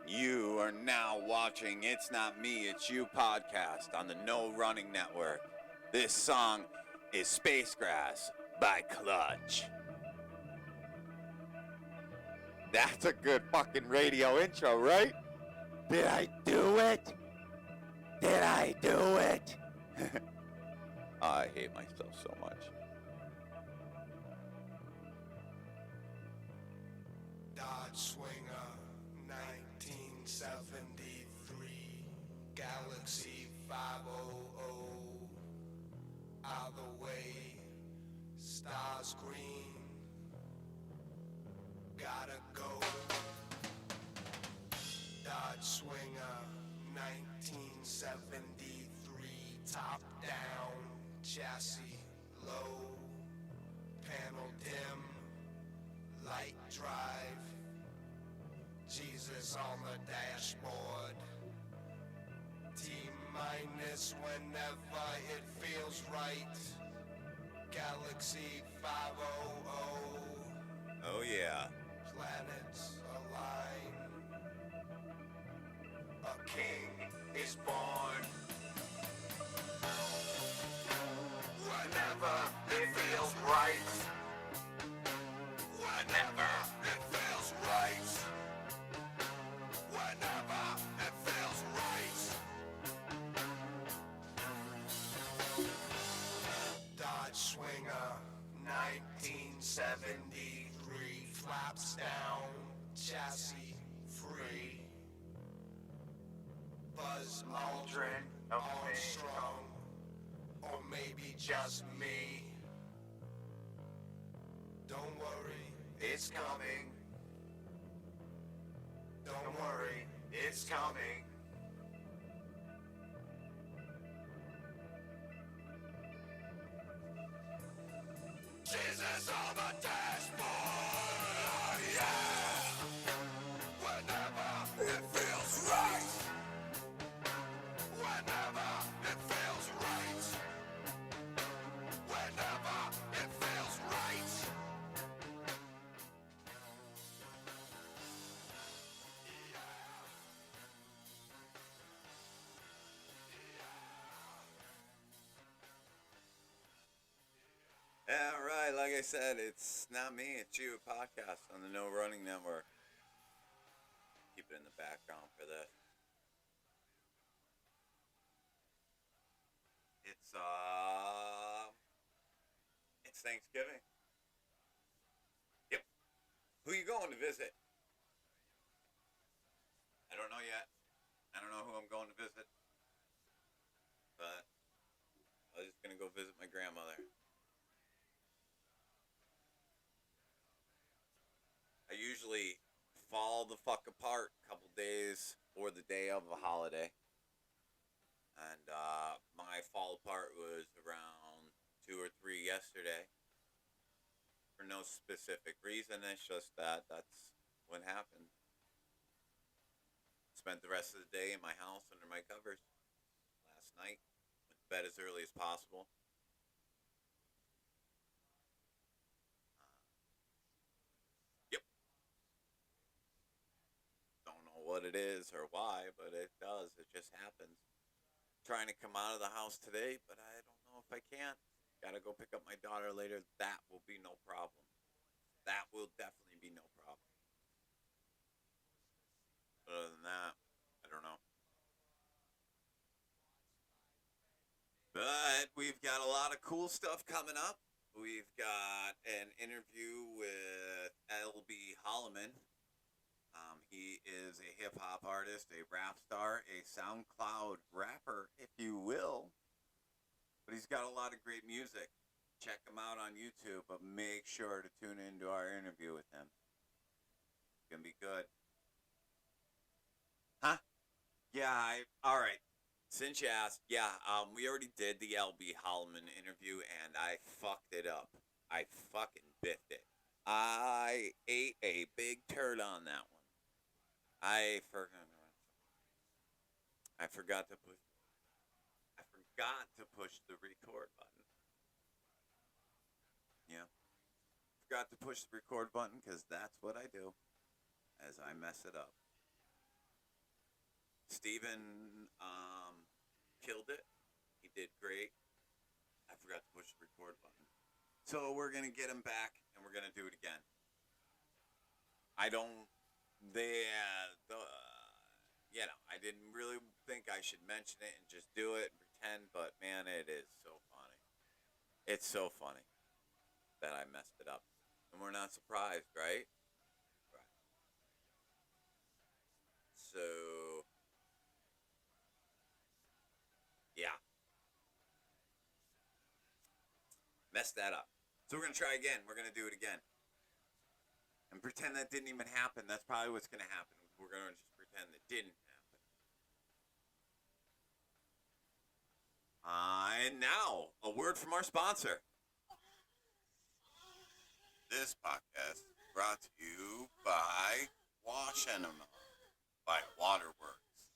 You are now watching It's Not Me, It's You podcast on the No Running Network. This song is Space Grass by Clutch. That's a good fucking radio intro, right? Did I do it? Did I do it? I hate myself so much. Dodge Swinger, 1973, Galaxy 500, out the way, stars green, gotta go. Dodge Swinger, 1973, top down, chassis low, panel dim, light drive, Jesus on the dashboard. T-minus whenever it feels right. Galaxy 500. Oh yeah. Planets align. A king is born. Whenever it feels right. Whenever it feels right. Whenever it feels right. Dodge Swinger, 1973, flaps down, chassis free. Buzz Aldrin, Armstrong, or maybe just me. Don't worry, it's coming. Don't worry, it's coming. Jesus on the dashboard, oh yeah. Whenever it feels right. Whenever it feels right. Whenever it feels right. All right, like I said, it's not me, it's you podcast on the No Running Network. Keep it in the background for this. It's Thanksgiving. Yep. Who you going to visit? I don't know yet. I don't know who I'm going to visit. But I was just gonna go visit my grandmother. I usually fall the fuck apart a couple days or the day of a holiday. And my fall apart was around 2 or 3 yesterday. For no specific reason, it's just that's what happened. Spent the rest of the day in my house under my covers last night. Went to bed as early as possible. Yep. Don't know what it is or why, but it does. It just happens. Trying to come out of the house today, but I don't know if I can. Gotta go pick up my daughter later. That will be no problem. That will definitely be no problem. Other than that, I don't know. But we've got a lot of cool stuff coming up. We've got an interview with L.B. Holloman. He is a hip hop artist, a rap star, a SoundCloud rapper, if you will. But he's got a lot of great music. Check him out on YouTube, but make sure to tune into our interview with him. It's going to be good. Huh? Yeah, all right. Since you asked, yeah, we already did the L.B. Holloman interview, and I fucked it up. I fucking biffed it. I ate a big turd on that one. I forgot. I forgot to push. I forgot to push the record button. Yeah, forgot to push the record button because that's what I do as I mess it up. Steven killed it. He did great. I forgot to push the record button. So we're going to get him back, and we're going to do it again. I didn't really think I should mention it and just do it and pretend, but man, it is so funny. It's so funny that I messed it up. And we're not surprised, right? Right. So, yeah. Messed that up. So we're going to try again. We're going to do it again. And pretend that didn't even happen. That's probably what's going to happen. We're going to just pretend it didn't happen. And now, a word from our sponsor. This podcast is brought to you by Wash Enema by Waterworks.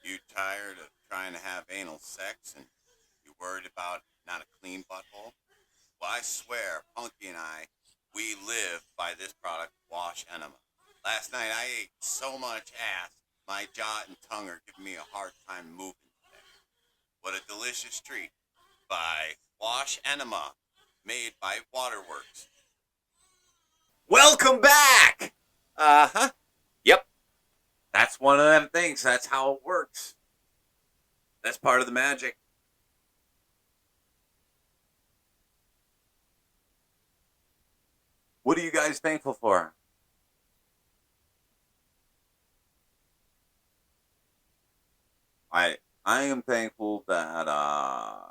You tired of trying to have anal sex and you worried about not a clean butthole? Well, I swear, Punky and I, we live by this product, Wash Enema. Last night I ate so much ass, my jaw and tongue are giving me a hard time moving today. What a delicious treat by Wash Enema, made by Waterworks. Welcome back! Uh-huh. Yep. That's one of them things. That's how it works. That's part of the magic. What are you guys thankful for? I am thankful that I'm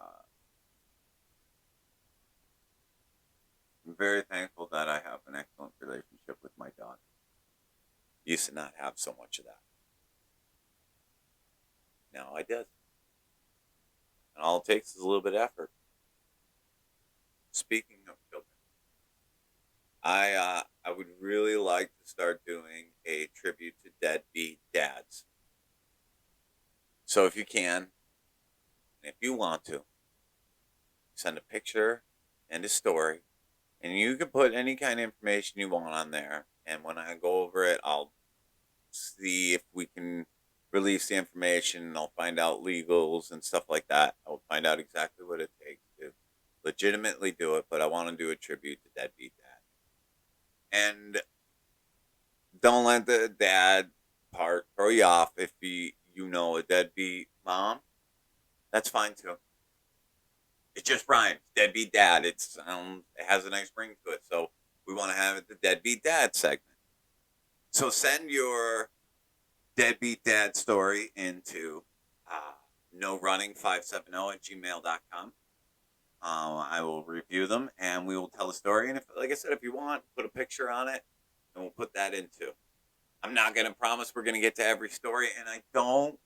very thankful that I have an excellent relationship with my dog. Used to not have so much of that. Now I did. And all it takes is a little bit of effort. Speaking of children, I would really like to start doing a tribute to deadbeat dads. So if you can, and if you want to, send a picture and a story, and you can put any kind of information you want on there. And when I go over it, I'll see if we can release the information, and I'll find out legals and stuff like that. I'll find out exactly what it takes to legitimately do it, but I want to do a tribute to deadbeat dad. And don't let the dad part throw you off. If you know a deadbeat mom, that's fine too. It just rhymes. Deadbeat dad. It has a nice ring to it. So we want to have it the deadbeat dad segment. So send your deadbeat dad story into norunning570@gmail.com. I will review them and we will tell the story. And if, like I said, if you want, put a picture on it and we'll put that into. I'm not going to promise we're going to get to every story, and I don't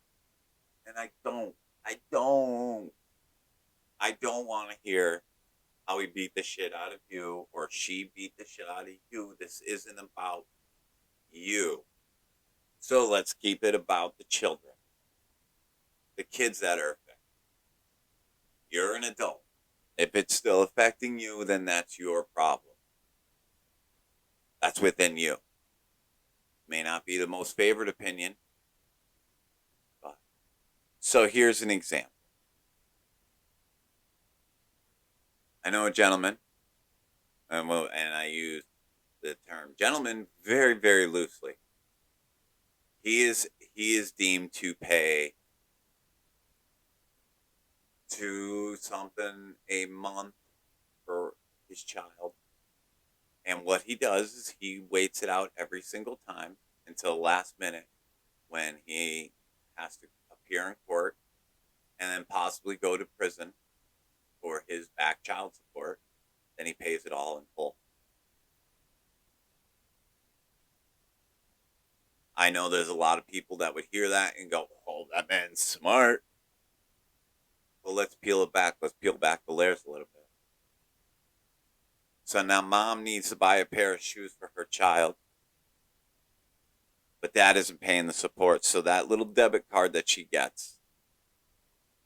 want to hear how he beat the shit out of you or she beat the shit out of you. This isn't about you. So let's keep it about the children. The kids that are affected. You're an adult. If it's still affecting you, then that's your problem. That's within you. May not be the most favored opinion. But. So here's an example. I know a gentleman, and I use the term gentleman very, very loosely. He is deemed to pay $2 something a month for his child. And what he does is he waits it out every single time until last minute when he has to appear in court and then possibly go to prison for his back child support. Then he pays it all in full. I know there's a lot of people that would hear that and go, oh, that man's smart. Well, let's peel it back. Let's peel back the layers a little bit. So now mom needs to buy a pair of shoes for her child, but dad isn't paying the support. So that little debit card that she gets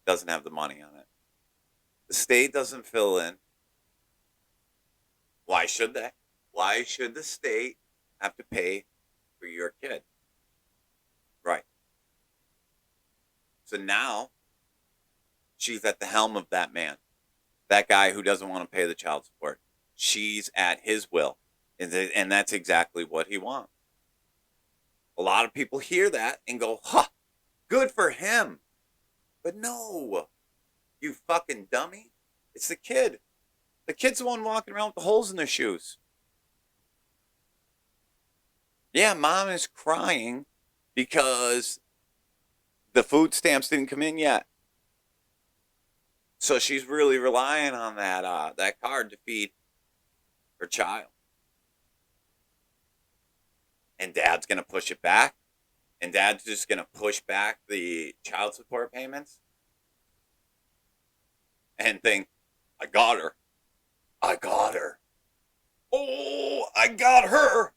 doesn't have the money on it. The state doesn't fill in. Why should they? Why should the state have to pay for your kid? Right. So now she's at the helm of that man, that guy who doesn't want to pay the child support. She's at his will, and that's exactly what he wants. A lot of people hear that and go, "Huh, good for him." But no, you fucking dummy. It's the kid. The kid's the one walking around with the holes in their shoes. Yeah, mom is crying because the food stamps didn't come in yet. So she's really relying on that card to feed her child. And dad's going to push it back. And dad's just going to push back the child support payments. And think, I got her. I got her. Oh, I got her.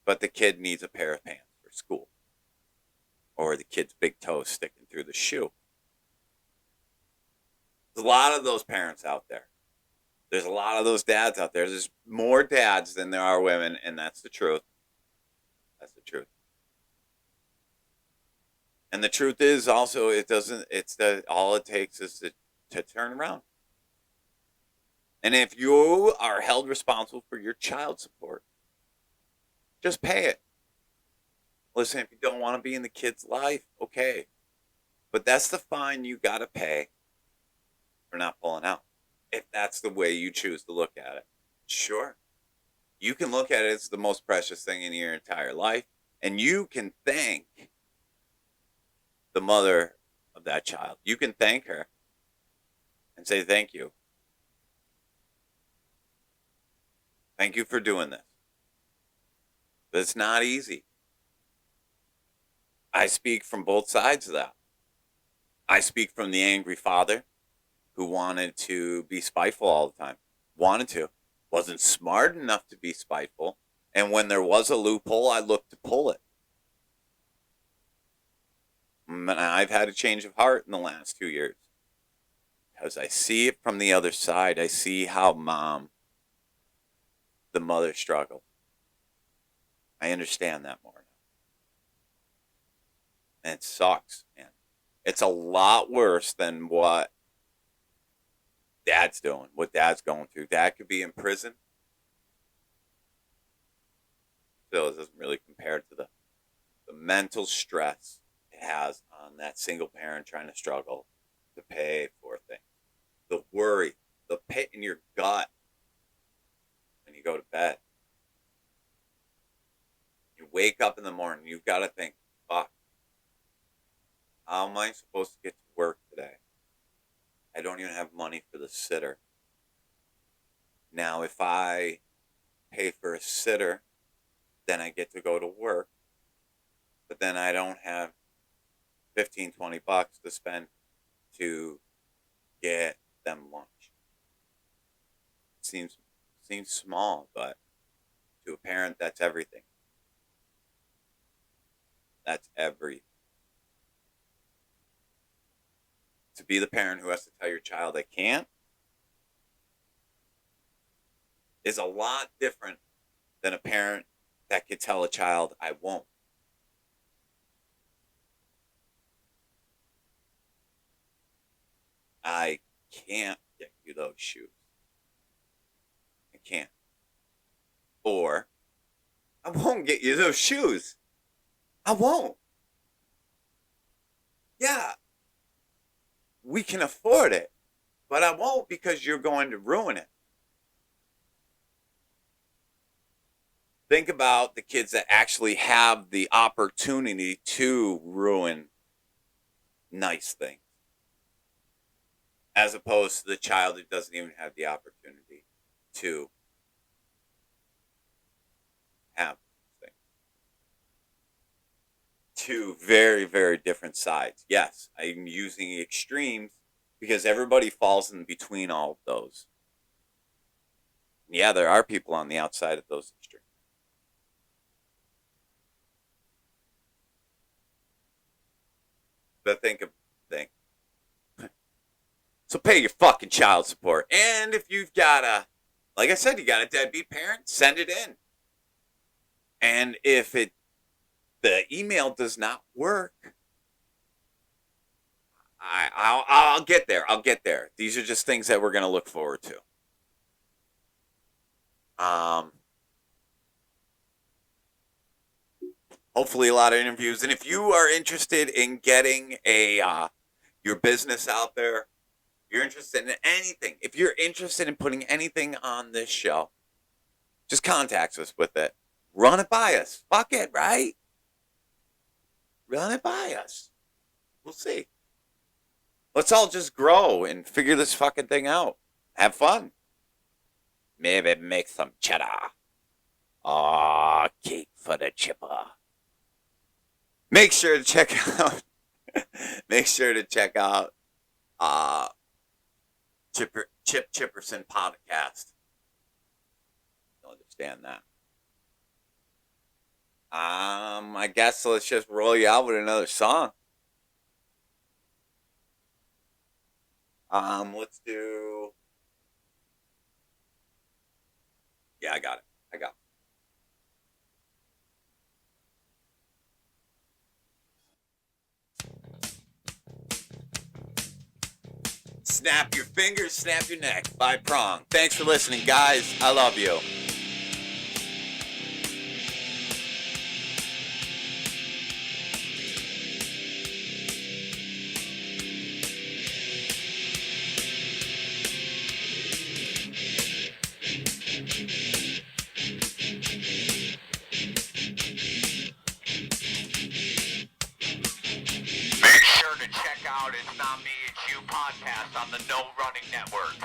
But the kid needs a pair of pants for school. Or the kid's big toe sticking through the shoe. There's a lot of those parents out there. There's a lot of those dads out there. There's more dads than there are women, and that's the truth. That's the truth. And the truth is also, all it takes is to turn around. And if you are held responsible for your child support, just pay it. Listen, if you don't want to be in the kid's life, okay. But that's the fine you got to pay for not pulling out. If that's the way you choose to look at it. Sure. You can look at it as the most precious thing in your entire life. And you can thank the mother of that child. You can thank her and say thank you. Thank you for doing this. But it's not easy. I speak from both sides of that. I speak from the angry father who wanted to be spiteful all the time. Wanted to. Wasn't smart enough to be spiteful. And when there was a loophole, I looked to pull it. And I've had a change of heart in the last 2 years. Because I see it from the other side. I see how the mother struggled. I understand that more now. And it sucks, man. It's a lot worse than what dad's doing, what dad's going through. Dad could be in prison. Still, it doesn't really compare to the mental stress it has on that single parent trying to struggle to pay for things. The worry, the pit in your gut when you go to bed. You wake up in the morning, you've got to think, fuck, how am I supposed to get to work today? I don't even have money for the sitter. Now, if I pay for a sitter, then I get to go to work. But then I don't have 15, 20 bucks to spend to get them lunch. Seems small, but to a parent, that's everything. That's everything. To be the parent who has to tell your child they can't is a lot different than a parent that could tell a child, I won't. I can't get you those shoes. I can't. Or, I won't get you those shoes. I won't. Yeah, we can afford it, but I won't because you're going to ruin it. Think about the kids that actually have the opportunity to ruin nice things, as opposed to the child who doesn't even have the opportunity to have things. Two very, very different sides. Yes, I'm using extremes because everybody falls in between all of those. Yeah, there are people on the outside of those extremes. But think. So pay your fucking child support. And if you've got like I said, you got a deadbeat parent, send it in. And if the email does not work, I'll get there. I'll get there. These are just things that we're going to look forward to. Hopefully a lot of interviews. And if you are interested in getting your business out there, you're interested in anything, if you're interested in putting anything on this show, just contact us with it. Run it by us. Fuck it, right? Run it by us. We'll see. Let's all just grow and figure this fucking thing out. Have fun. Maybe make some cheddar. Aw, cake for the chipper. Make sure to check out Chip Chipperson podcast. You'll understand that. I guess let's just roll you out with another song. Let's do. Yeah, I got it. Snap your fingers, snap your neck by Prong. Thanks for listening, guys. I love you. Make sure to check out It's Not Me, It's You podcast on the No Running Network.